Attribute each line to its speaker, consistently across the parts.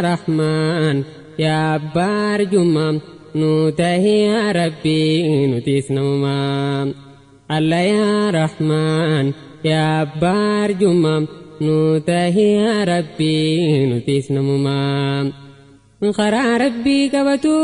Speaker 1: رحمن يا بار جمام نوته يا ربي نتيس نوما الله يا رحمن يا بار جمام نوته يا ربي نتيس نوما خرا ربي كبتو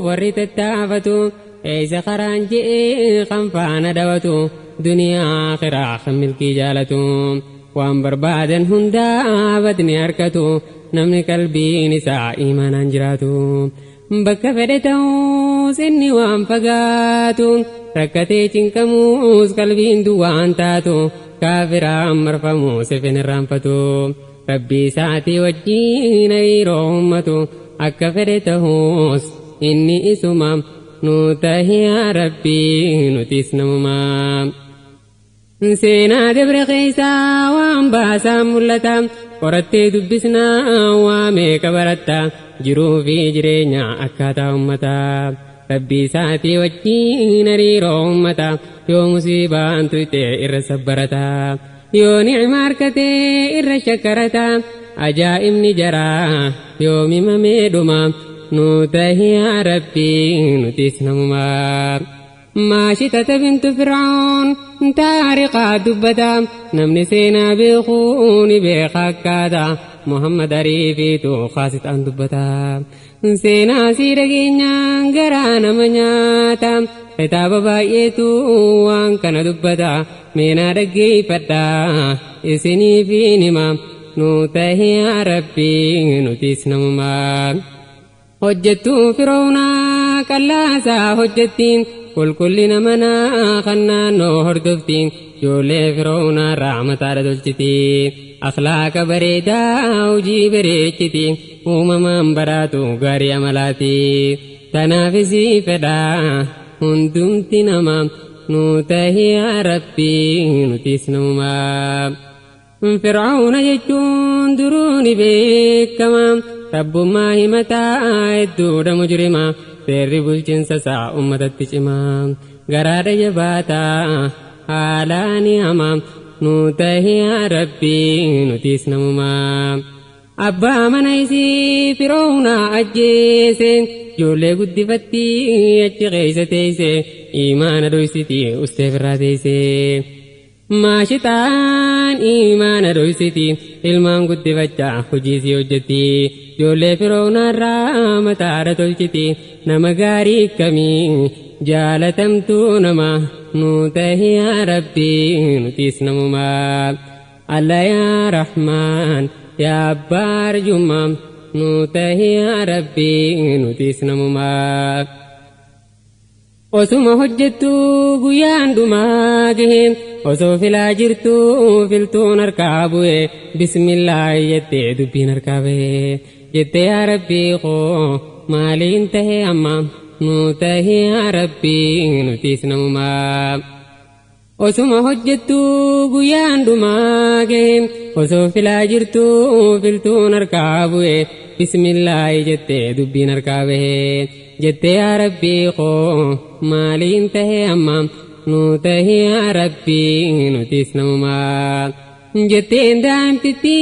Speaker 1: وريت التعفتو ايس خران جئ خنفانا دوتو دنيا آخرة خملكي جالتو وان بربادا هندا بدني أركتو نمني قلبي نساء إيمان أنجراتو بك فدتو سني وان فقاتو ركتي چنكموس قلبي دوان تاتو كافرا مرفمو سفن الرنفتو ربي ساعتي وجين رحمتو أك فدتهوس إني إسمام نوته يا ربي نتيس نمام سينا دبر خيسا وانباسا ملتا ورتي دبسنا وامي كبرتا جرو في جرينيا أكاتا أمتا ربي ساتي وجين ريرو أمتا يو مصيبا انتوتي إر سبرتا يو نعماركتي إر شكرتا أجائم نجرا يو مممي دما نوته يا ربي نتيس نمام ماشتة بنت فرعون تارقا دبتا نمني سينا بخوني بخاكادا محمد ريفيتو خاصت أن دبتا سينا سيرقينيا غرانا منياتا كتاب بايتو وان كان دبتا مينا رقي فتا اسني في نمام نوته يا ربي نتيس نمام حجتو فرعونا كلاسا حجتين كل نمنا خنانو هردفتين جولي فرعونا رحمة ردلتين أخلاق بريدا وجي بريتين وممان براتو غاري عملاتي تنافسي فدا هندمت نمام نوته يا ربي نتيس نمام فرعون يجون دروني بكمام رب ما همتا الدود مجرما سيري بلچن سسا أمتت چما غرار يباتا حالاني أمام نوته يا ربي نتيس نمام أبا منايسي فرعونا أجيسين جولي قد فتي أجي غيسة تيسي إيمان رويستي أستفرا تيسي ما شتان إيمان رويستي ilmaan guddifachaa hojiisii hojjetti ijoollee firoona irraa mataara tolchiti nama gaarii akkamii jaalatamtuu nama nuu tahi yaa rabbii nutiis namumaa alla yaa rahmaan yaa abbaa arjummaa nuu tahi yaa rabbii nutiis namumaa osuma hojjettu guyyaan dhumaa gaheen osoo filaa jirtu filtuun harkaa bu'e bismillaahi jettee dubbiin harkaa ba'e jettee yaa rabbii koo maaliin tahe amma nuu tahe yaa rabbii nutiis namumaa osuma hojjettu guyyaan dhumaa gaheen osoo filaa jirtu filtuun harkaa bu'e bismillaahi jettee dubbiin harkaa ba'e jettee yaa rabbii koo maaliin tahe amma nuu tahi yaa rabbii nutiis namumaa jetteen daa'imtitti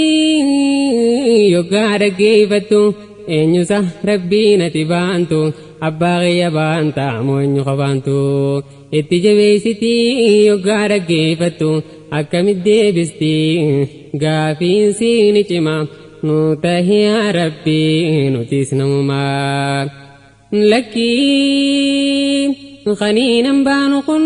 Speaker 1: yoggaa dhaggeeffattu eenyusa rabbii nati baantu abbaa kiyya baanta moo eenyu qabaantu itti jabeessiti yoggaa dhaggeeffattu akkamit deebisti gaafiin siini cima nuu tahi yaa rabbii nutiis namumaa lakkii خنينا بانقن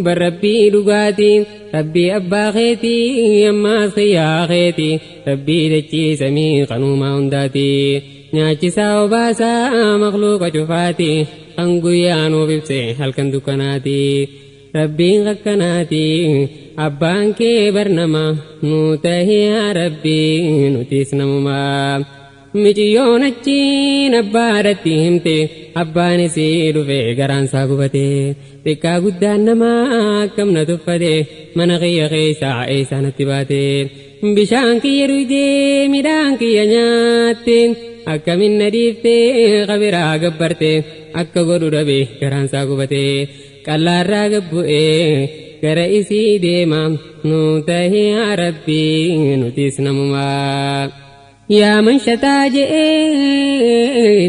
Speaker 1: بربي دقاتي ربي أبا خيتي أما خيا خيتي ربي دجي سمي قنوما هنداتي ناچي ساو باسا مخلوق جفاتي خنقيانو ببسي هل كندو كناتي ربي غكناتي أبان كي برنما نوته يا ربي نتيس نمما mijiyoon achiin abbaadhatti himte abbaan isii dhufe garaansaa gubate xiqqaa guddaan namaa akkamna tuffate mana kiyya keessaa eessaanatti baate bishaan kiyya dhugdee midhaan kiyya nyaatte akkaminna dhiifte qabiraa gabbarte akka godhu dhabe garaansaa gubate qallaarraa gabbu'e gara isii deema nuu tahi yaa rabbii nutiis namumaa يا من شتاجئ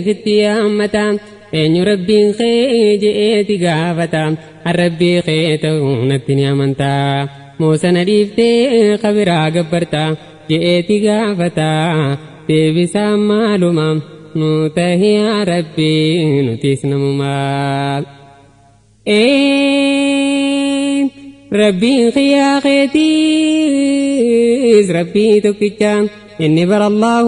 Speaker 1: في التيامة إن ربي خيجئ قافتا الربي خيته نتني أمنتا موسى نديفتي خبرا قبرتا جئتي قافتا تبسا معلومة نوته يا ربي نتيسنا ممال ربي خيا خيتيز ربي تكتشا إني بر الله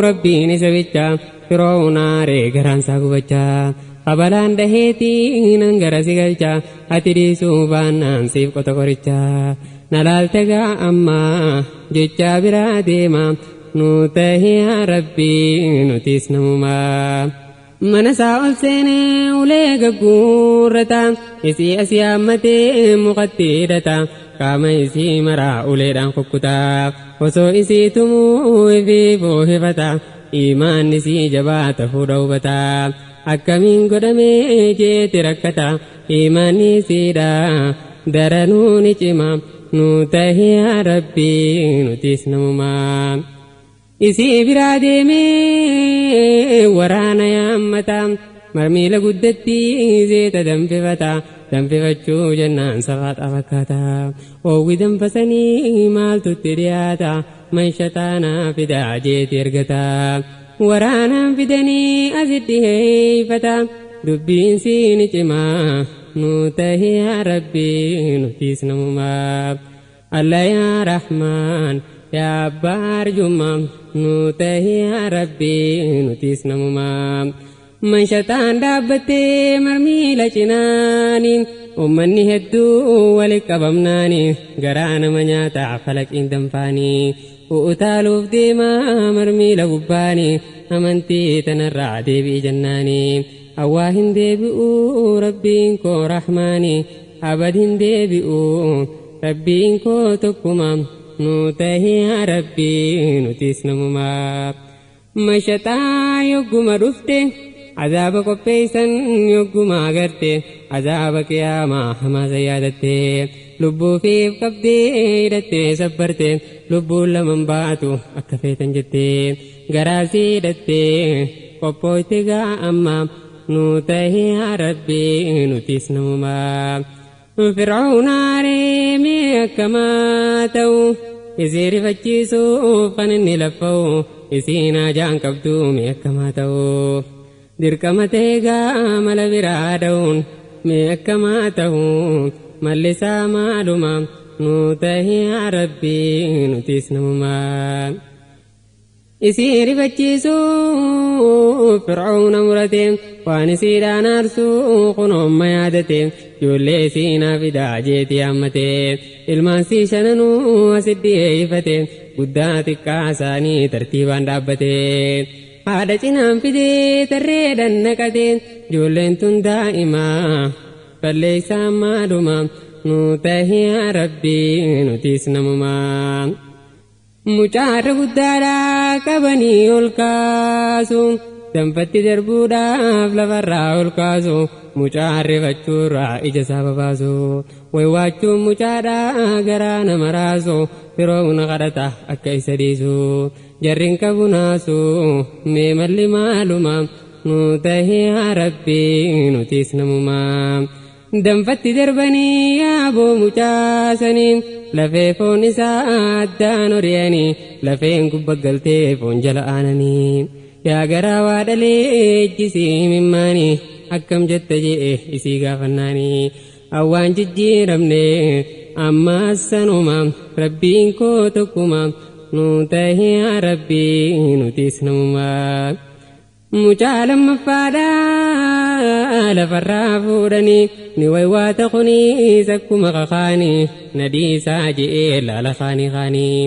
Speaker 1: ربي نسبتشا فرعون ريقران ساقبتشا قبلان دهيتي ننقر سيقلشا أتريسو بانان سيف قطقرشا نلالتقا أما جتشا براديما نوته يا ربي نتيسنا ممال منسا ألسيني وليق قورتا إسي أسيامتي مقتيرتا كما إسي مرا أوليران قبكتا وسو إسي تمو في فوهفتا إيمان نسي جبات فروبتا أكمين قدمي جيت ركتا إيمان نسيدا درنو نجمام نوته يا ربي نتيسنا ممام إسي براديمي ورانا يا أمتا مرميلا قدتي زيت دنففتشو جنان سغات أفكاتا ووي دنفسني مال تترياتا من شتانا فدا جيت يرغتا ورانا فدني أزدي هيفتا دبين سيني جما نوته يا ربي نتيسنا مماب الله يا رحمن يا بار جمام نوته يا ربي نتيسنا ممام من شتان دابتي مرمي لجناني ومني هدو ولك بمناني قرانا منياتا فلك اندم فاني وأتالو في ديما مرمي لقباني أمنتي تنرع دي بجناني أواهن دي بئو ربينكو رحماني أبدين دي بئو ربينكو تكمام نوته يا ربي نتيسنا مماب مشتا يقوم رفته عذابك وبيسن يقوم أغرته عذابك يا ما زيادته لبو في قبدي دته سبرته لبو لمن باتو أكفيتن جته غراسي دته قبوتغا أما نوته يا ربي نتيسنا مماب فرعون ريمي كماتو إسيري فجيسو فنني لفو إسينا جان كبدو مي كماتو دركمتيغا مل برادون مي كماتو ملسا معلوما نوته يا ربي نتيسنا ممام إسيري فجيسو فرعون مرتين وانسيرا نارسو قنوم ميادتين يولي سينا في داجيتي أمتين المانسي شننو وسدي إيفتين قداتك كاساني ترتيبان دابتين هذا جنام في دي تريدا نكتين جولين تن دائما فليس معلوما نوته يا ربي نتيسنا ممام mucaara guddaadhaa qabanii ol kaasu danfatti darbuudhaaf lafarraa ol kaasu mucaarri fachuurraa ija isaa babaasu waywaachuun mucaadhaa garaa nama raasu firoona kadhata akka isa dhiisu jarrin qabu naasu mee malli maaluma nuuta yaa rabbii nutiis namumaa danfatti darbanii yaaboo mucaasanii lafee foon isaa addaan horiyanii lafeen gubbaggaltee foon jala aananii yaa garaa waa dhalee ejjisii mimmaanii akkam jetta jee isii gaafannaanii awwaan jijjiiramne ammaas sanuma rabbiin koo tokkuma nuuta yaa rabbii nutiis namumaa mucaa lammaffaadhaa lafarraa fuudhanii ni waywaata kuniis akkuma kakaanii nadiisaa je'ee laala kaanii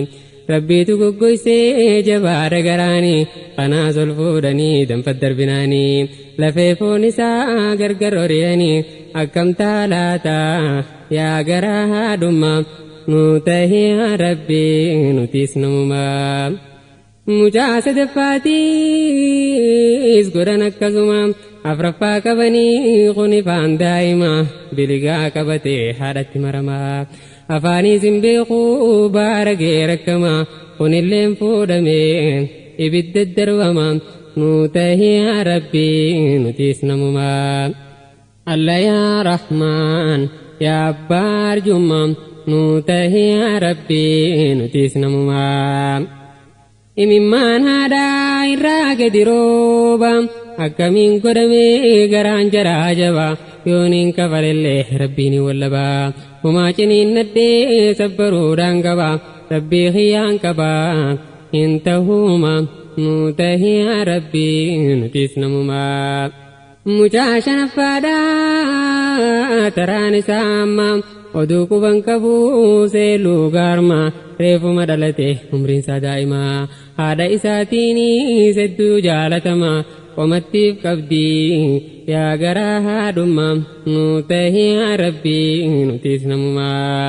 Speaker 1: rabbiitu goggoysee jabaadha garaanii kanaas ol fuudhanii danfat darbinaanii lafee foon isaa gargar horiyanii akkam taalaataa yaa garaa haadhummaa nuuta yaa rabbii nutiis namumaa mucaa sadaffaatiis godhan akkasuma afraffaa qabanii kunifaan daa'ima biligaa qabatee haadhatti maramaa afaaniis hin beekuu baaragee rakkama kunilleen fuudhamee ibidda darwama nuu tahee yaa rabbii nutiis namumaa. Allah yaa Rahmaan yaa abbaa arjummaa nuu tahee yaa rabbii nutiis namumaa. Imimmaan haadhaa irraa gadi rooba akkamiin godhamee garaan jaraa jabaa yooniin kafalellee rabbiin wallabaa. Humaa ciniin naddee sabbaruudhaan qabaa rabbii khiyyaan qabaa hin tahuuma nuu tahee yaa rabbii nutiis namumaa. Mucaa shanaffaadhaa taraan isaa ammaa oduu quban qabuu seeluu gaarmaa reefuma dhalate umriinsaa daa'imaa haadha isaatiin sedduu jaalatamaa qomattiif qabdii yaa garaa haadhummaa nuu tahee yaa rabbii nutiis namumaa.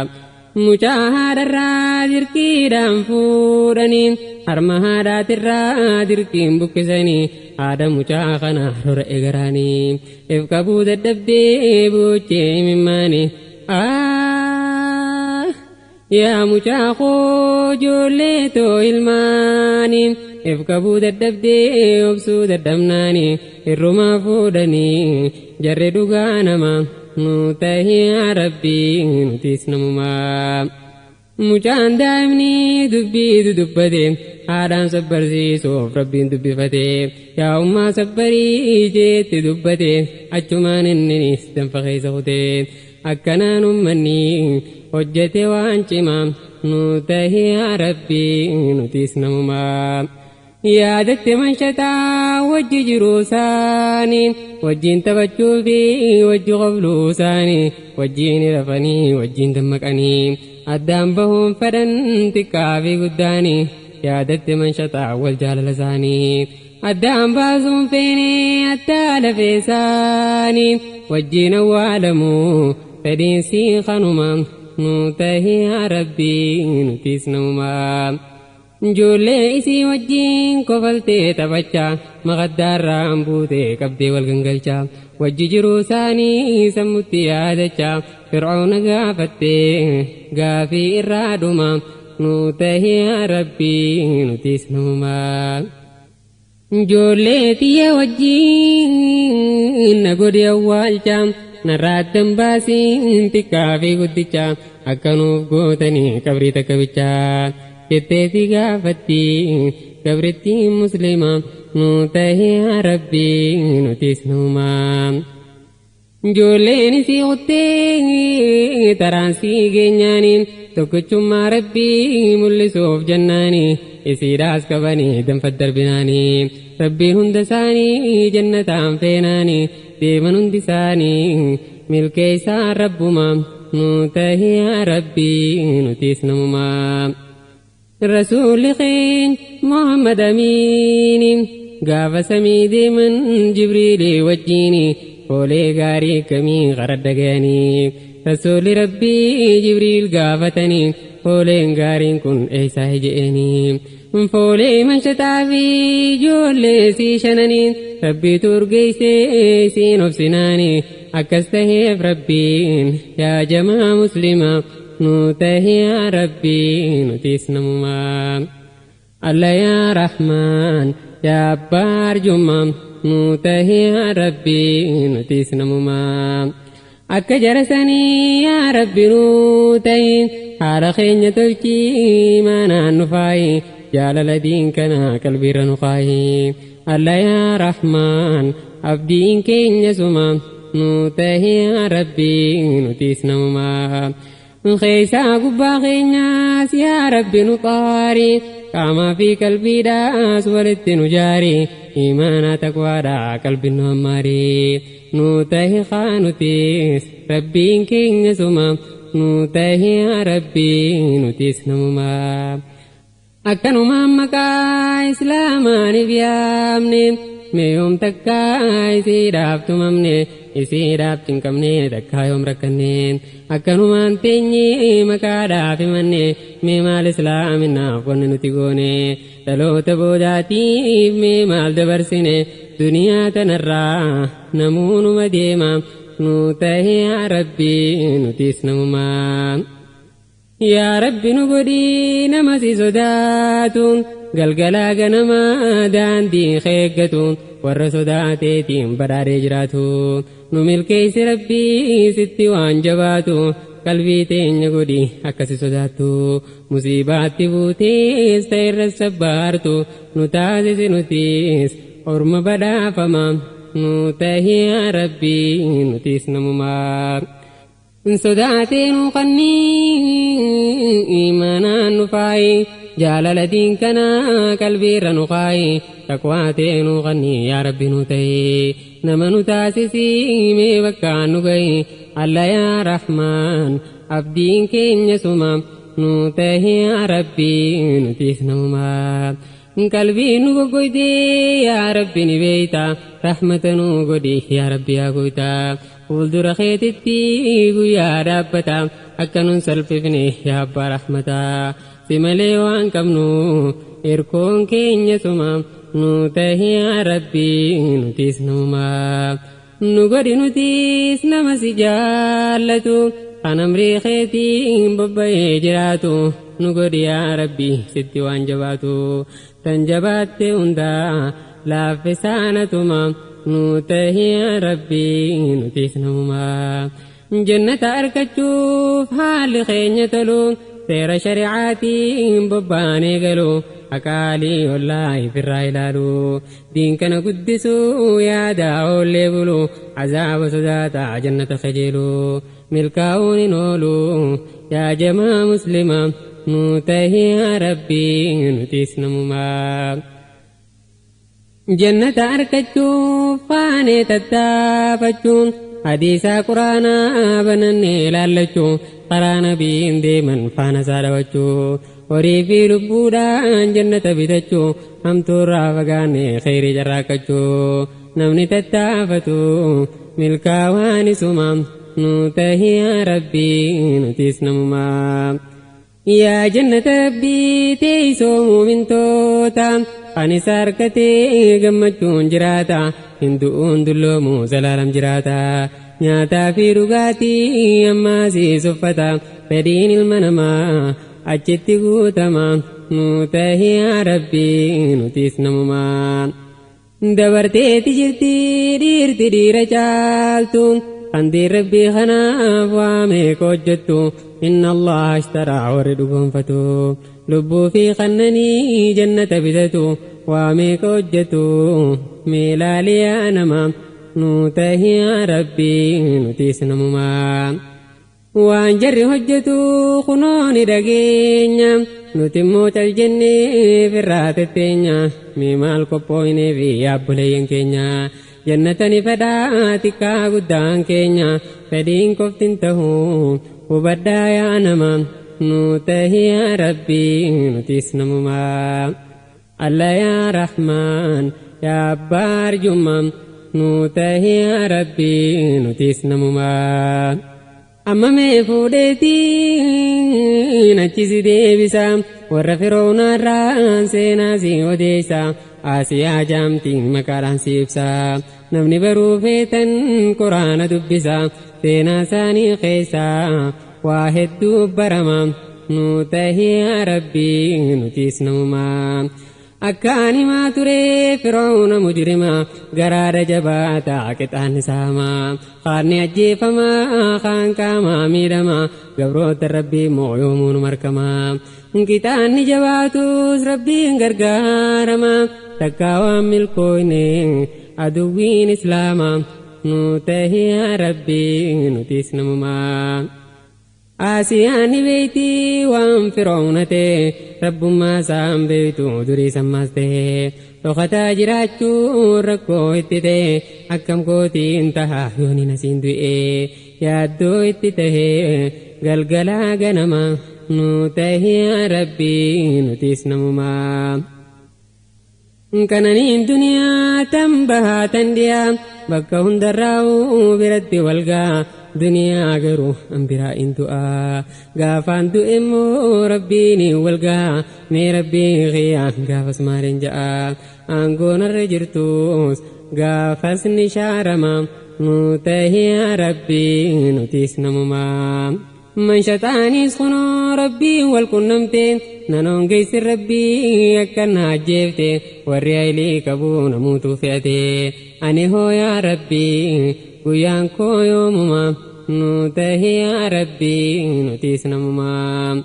Speaker 1: Mucaa haadharraa dirqiidhaan fuudhanii harma haadhaatirraa dirqiin buqqisanii haadha mucaa kana rora egaraanii if qabuu dadhabdee boochee imimmaanii. Yaa mucaa koo ijoollee too ilmaanii if qabuu dadhabdee obsuu dadhabnaanii irrumaa fuudhanii jarre dhugaa namaa nuu tahee yaa rabbii nutiis namumaa. Mucaan daa'imni dubbii dubbate haadhaan sabbarsiisuuf rabbiin dubbifate yaa ummaa sabbarii jeetti dubbate achumaan inninis danfa keessa kute akkanaan ummanni hojjete waan cimaa nuu tahee yaa rabbii nutiis namumaa. Yaadatte manshataa wajji jiruu isaanii wajjiin taphachuu fi wajji qobluu isaanii wajjiin rafanii wajjiin dammaqanii addaan bahuun fedhan xiqqaa fi guddaanii yaadatte manshataa wal jaalala isaanii addaan baasuun feenee addaa lafee isaanii wajjiin awwaalamuu fedhiinsi kanuma nuu tahee yaa rabbii nutiis namumaa. Ijoollee isii wajjiin kofaltee taphachaa maqaddaarraan buutee qabdee wal gangalchaa wajji jiruu isaanii sammutti yaadachaa Fir'auna gaafattee gaafii irraa dhuma nuu tahee yaa rabbii nutiis namumaa. Ijoollee tiyya wajjiin na godhe awwaalchaa narraattan baasiin xiqqaa fi guddichaa akkanuuf gootanii qabrii takka bichaa. Jetteeti gaafatti gabrittiin muslimaa nuu tahee yaa rabbii nutiis namumaa. Ijoolleen isii qottee taraansii geenyaaniin tokkichummaa rabbii mul'isuuf jannaanii isiidhaas qabanii danfa darbinaanii rabbiin hunda isaanii jannataan feenaanii deeman hundi isaanii milkeessaan rabbumaa nuu tahee yaa rabbii nutiis namumaa. Rasuulli keenya Muhammad Amiin gaafa samii deeman Jibriilii wajjiini oolee gaarii kamii qaradda ga'anii Rasuulli Rabbii Jibriil gaafatanii ooleen gaariin kun eessaa je'anii foolee manshataa fi ijoollee sii shananii Rabbiitu urgeessee siin obsinaanii akkas taheef Rabbiin yaa jamaa muslimaa nuu tahee yaa rabbii nutiis namumaa. Allah yaa Rahmaan yaa abbaa arjummaa nuu tahee yaa rabbii nutiis namumaa. Akka jarasanii yaa rabbi nuu tahee haala keenya tolchii maanaan nu faayi jaalala diin kana qalbiirra nu kaayi. Allah yaa Rahmaan abdiin keenya suma nuu tahee yaa rabbii nutiis namumaa. Keessaa gubbaa keenyaas yaa rabbi nu xaari qaamaa fi qalbiidhaas walitti nu jaari imaanaa taqwaadhaa qalbiin nu hammaari nuu tahee qaanutis rabbiin keenya suma nuu tahee yaa rabbii nutiis namumaa. Akkanumaan maqaa islaamaaniif yaamne meeyoom takkaa isiidhaaf tumamne isiidhaaf cinqabne takkaa yoom rakkanne akkanumaan teenyee maqaadhaaf himanne mee maal islaaminaaf wanni nuti goone dhaloota boodaatiif mee maal dabarsine duniyaa tanarraa namuunuma deema nuu tahee yaa rabbii nutiis namumaa. yaa rabbi nu godhii nama si sodaatu galgalaa ganama daandii keeggatu warra sodaateetiin badhaadhee jiraatu nu milkeessi rabbii sitti waan jabaatu qalbii teenya godhi akkasi sodaattu musiibaatti buutees ta'irra sabbaartu nu taasisi nutis orma badhaafama nu tahi yaa rabbii nutis namumaa sodaatee nu qannii imanaan nu faayi jaalala diin kana qalbiirra nu kaayi taqwaatee nu qannii yaa rabbi nu tahi nama nu taasisi mee bakkaan nu gahi alla yaa rahmaan abdiin keenya suma nu tahi yaa rabbi nutis namumaa qalbii nu goggoydee yaa rabbi ni beeyta rahmata nu godhi yaa rabbi yaa goyta fuuldura keetitti guyyaa dhaabbata akka nun salphifne yaa abbaa rahmata si malee waan qabnu erkoon keenya suma nu tahi yaa rabbi nutis namumaa nu godhi nutis nama si jaallatu kan amrii keetiin bobba'ee jiraatu nu godhi yaa rabbi sitti waan jabaatu tan jabaatte hundaa laaffisaanatuma nu tahi yaa rabbi nutis namumaa jannata argachuuf haalli keenya tolu seera shari'aatiin bobbaanee galu akaalii wallaahi firraa ilaalu diin kana guddisuu yaada oollee bulu azaaba sodaata jannata kajeelu milkaa'uun hin oolu yaa jamaa muslima nu tahi yaa rabbi nutis namumaa jannata argachuuf faanee tattaafachuun hadiisaa quraanaa banannee ilaallachuu karaa nabiin deeman faana isaa dhawachuu horii fi lubbuudhaan jannata bitachuu hamtuurraa fagaanne kheyrii carraaqqachuu namni tattaafatu milkaa'aan isuma nu tahi yaa rabbi nutis namumaa yaa jannata rabbii teeysoo muumintoota kan isa argatee gammachuun jiraata hindu'uun dulloomu zalaalam jiraata nyaataa fi dhugaatii ammaasiis uffata fedhiin ilma namaa achitti guutama nu tahi yaa rabbi nutis namumaa dabarteeti jirti dhiirti dhiira caaltu qandiin rabbii kanaaf waamee hojjettu inna allaha ashtaraa warri dhugoonfatu lubbuu fi qannanii jannata bitatu waamee hojjetu meelaaliyaa nama nu tahi yaa rabbi nutis namumaa waan jarri hojjetu kunooni dhageenya nuti immoo cal jennee firraa tetteenya mee maal qophooynee fi yaabboleeyyan keenya jannatani fedhaa xiqqaa guddaan keenya fedhiin qoftin tahu hubadhaa yaa nama nu tahi yaa rabbi nutis namumaa alla yaa rahmaan yaa abbaa arjumma nu tahi yaa rabbi nutis namumaa amma mee fuudheetiin achisi deebisa warra firoonaarraan seenaa si odeessa Asiyaa jaamtiin maqaadhaan si ibsa namni baruu feetan quraana dubbisa seenaa isaanii keessaa waa hedduu barama nu tahi yaa rabbi nutis namumaa akkaan himaa ture firoona mujrima garaadha jabaata qixaan isaama qaarni ajjeefamaa kaan qaamaa miidhama gabroota rabbii moo yoomuun markama qixaanni jabaatus rabbiin gargaarama takkaa waan milkooyne aduwwiin islaama nu tahi yaa rabbi nutis namumaa Asiyaan beeyti waan firoona ta'e rabbummaa isaan beeytu durii sammaas ta'e dhokataa jiraachuun rakkoo itti ta'e akkam kootiin taha yooni nasiin du'e yaaddoo itti ta'e galgalaa ganama nu tahi yaa rabbi nutis namumaa kananiin duniyaa tan bahaa tan dhiyaa bakka hundarraa'uu biratti walgaa duniyaa garuu ambiraa in du'a gaafaan du'e immoo rabbiin walgaa mee rabbii qiyyaa gaafas maaliin ja'a aangoonarra jirtus gaafas ni shaarama nu tahi yaa rabbi nutis namumaa من شطاني سخنو ربي والكنمتين نانون قيس ربي أكنا جيفتي وريا لي كبو نموت فئتي أني هو يا ربي قيان كو يومما نوته يا ربي نتيس نمما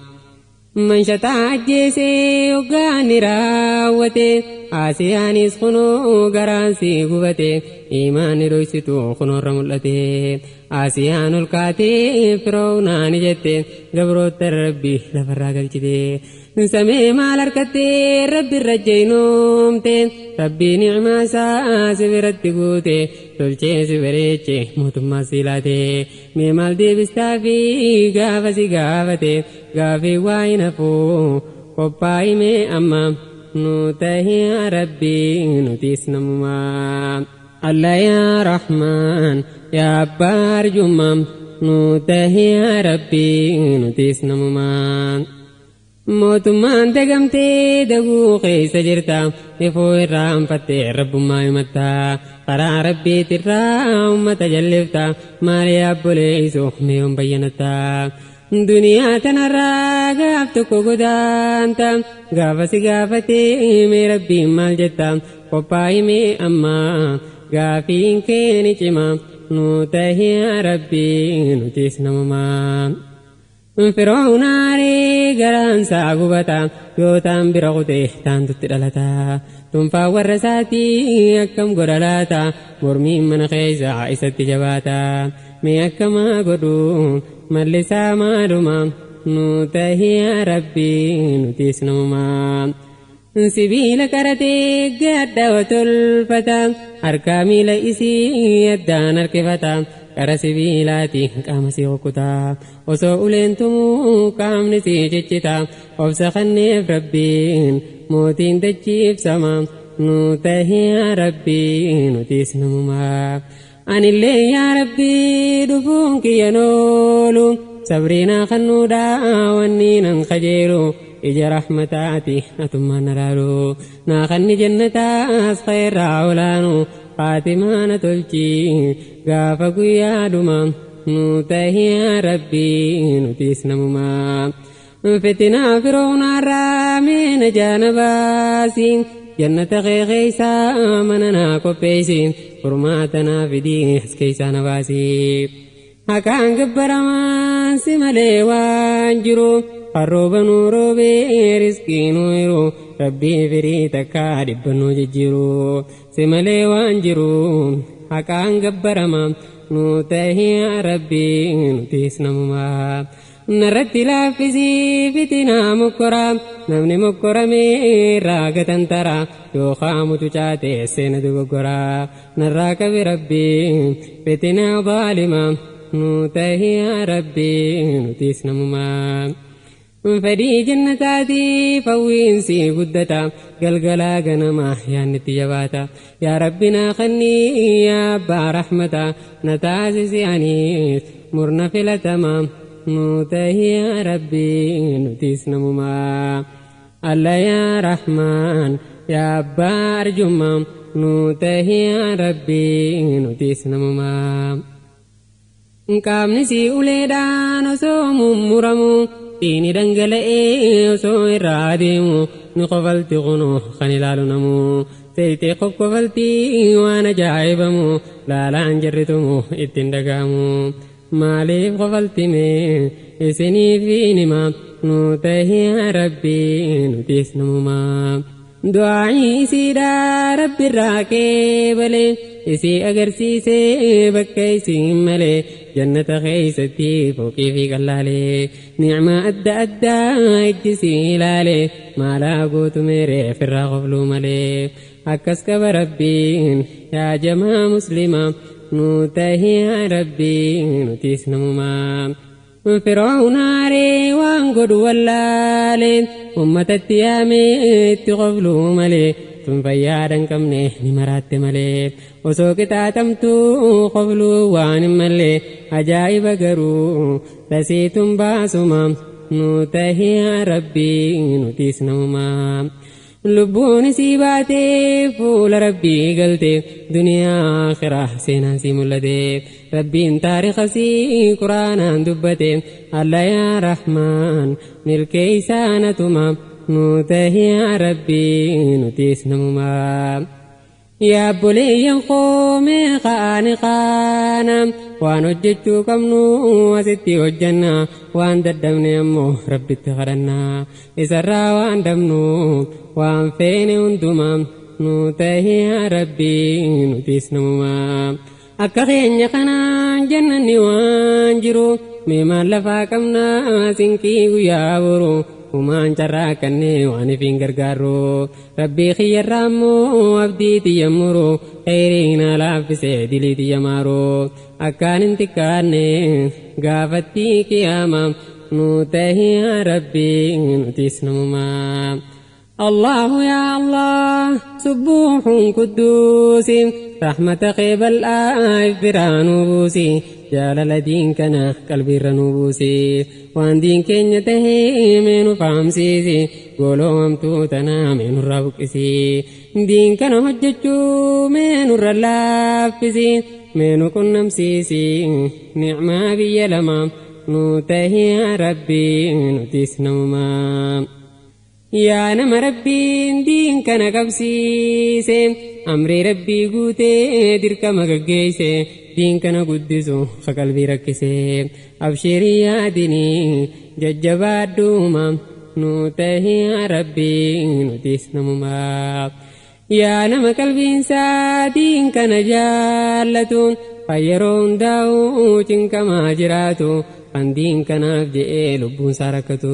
Speaker 1: من شطا جيسي وقاني راوتي آسياني سخنو قرانسي قوتي إيماني رويستو خنو رمولتي آسيان الكاتي فروناني جتي قبرو الربي لفراغل جدي سمي مالركتي ربي الرجينومتي ربي نعما ساسي برتي قوتي تلچي سبريچي موتما سيلاتي ميمال دي بستافي غافسي غافتي غافي واينفو قبائي مي أمام نوته يا ربي نتيس نمما الله يا رحمن يا بار جمم نوته يا ربي نتيس نمما موتمان دقمتي دقو خيس جرتا يفو الرام فتي رب ما يمتا قرا ربي ترى أمة جلفتا مالي أبو ليسو ميوم بينتا دنيا تنرى غافتك قدانتا غافسي غافتي مي ربي مال جتا قبائي مي أما غافين كيني چما نوته يا ربي نتيس نمما فرعون علي غران ساغبتا يوتام برغته تانتت دلتا تنفا ورساتي أكم غرلاتا مرمي من خيزا عيسى جباتا مي أكما غدو ملسا مالما نوته يا ربي نتيس نمما سبيل كرتي قد وتلفتا أركامي لئسي يدان الكفتا كرا سبيلاتي كامسي وكتا وسؤولين تمو كامنسي ججتا وفسخني بربين موتين تجيب سما نوته يا ربي نتيس نمما أن اللي يا ربي دفونك ينولو صبرنا خنودا ونينا خجيرو إجا رحمتاتي أتما نرارو ناخني جنتاس خير عولانو فاتمان تلچي غافا قيا دما نوته يا ربي نتيس نمما فتنا فرعون الرامين جانباسين جنة غيغيسا مننا كوبيسين فرماتنا في دين حسكيسا نباسي هكان قبرمان سمالي وانجرو قروبا نورو بي رزقي نويرو ربي فريتك دبنو ججرو سمالي وانجرو هكان قبرمان نوته يا ربي نتيس نمما نرتي لافزي فتنا مكرا نمني مكرمي راقة ترى يوخام تجاتي سند بكرا نراك بربي فتنا ظالما نوته يا ربي نتيس نمما فدي جنتاتي فوينسي قدتا قلقلا قنما يا نتيجاتا يا ربنا خني يا أبا رحمتا نتاسسي عنيس مرنا في التمام نوته يا ربي نتيس نمما الله يا رحمن يا أبا أرجمم نوته يا ربي نتيس نمما قامني سي أوليدان وسوم مرمو تيني دنگلئي وسو إراديمو نقفلتي غنو خنلالو نمو تيتي قفلتي وانا جايبمو لا انجرتمو اتندقامو مالي قفلتمي اسني فينما نوته يا ربي نتيس نمما دعائي سيدا ربي الراكبلي اسي اگرسيسي بكيسي ملي جنة خيستي فوقي في قلالي نعمة أدى اجسي لالي ما لاقوت ميري في الرغفلو ملي أكسك بربين يا جماعة مسلمة نوته يا ربي نتيس نمما فرعون علي وانقد واللالين أمة التيامي تغفلو ملي فيادا كمني نمرات ملي وسوكتا تمتو قبلو وان ملي عجائب قرو لسيتم باسما نوته يا ربي نتيس نوما lubbuun isii baatee fuula rabbii galte duniyaa akhiraa seenaan sii mul'ate rabbiin taariika sii quraanaan dubbate alla yaa rahmaan milkeeysaanatuma nuu tahi yaa rabbii nutiis namumaa yaa obboleeyyan koo meeqaani qaana waan hojjechuu qabnu asitti hojjanna waan dadhabne ammoo rabbitti kadhanna isarraa waan dhabnu waan feene hunduma nuu tahi yaa rabbii nutiis namumaa akka keenya kanaan jannanni waan jiru mee maal lafaa qabna sinqii guyyaa boru umaan carraa kannee waan ifiin gargaaru rabbii kiyyarraa ammoo abdii tiyya muru khayriina laaffisee dilii tiyya maaru akkaan hin xiqqaanne gaafattii qiyaama nuu tahi yaa rabbii nutiis namumaa الله يا الله سبوح قدوس رحمة قبل فران بوسي جلال دين كنا قلبي رنوبوسي وان دين كن تهي من فامسيسي قولوا امتوتنا من ربكسي دين كنا هججو من رلافسي من كن نمسيسي نعمة بي لما نوتهي ربي نتسنوما yaa nama rabbiin diin kana qabsiise amrii rabbii guutee dirqama gaggeesse diin kana guddisu ka qalbii rakkise abshirii yaadinii jajjabaadhuuma nuu tahi rabbii nutiis namumaa yaa nama qalbiinsaa diin kana jaallatuun fayyaroo hundaa'uu cinqamaa jiraatu andiin kanaaf je'ee lubbuun isaa rakkatu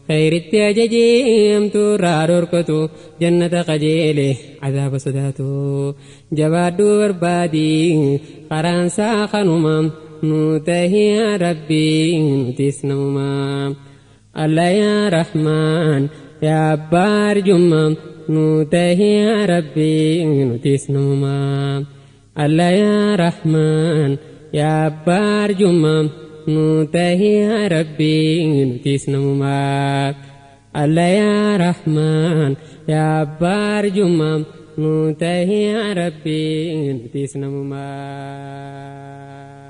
Speaker 1: khayritti ajajee hamtuu irraa dhorkatu jannata qajeele cadaaba sodaatu jabaadhuu barbaadii karaan isaa kanuma nuu tahi yaa rabbii nutiis namumaa alla yaa rahmaan yaa abbaa arjummaa nuu tahi yaa rabbii nutiis namumaa alla yaa rahmaan yaa abbaa arjummaa nuu tahi yaa rabbii nutiis namumaa alla yaa rahmaan yaa abbaa arjummaa nuu tahi yaa rabbii nutiis namumaa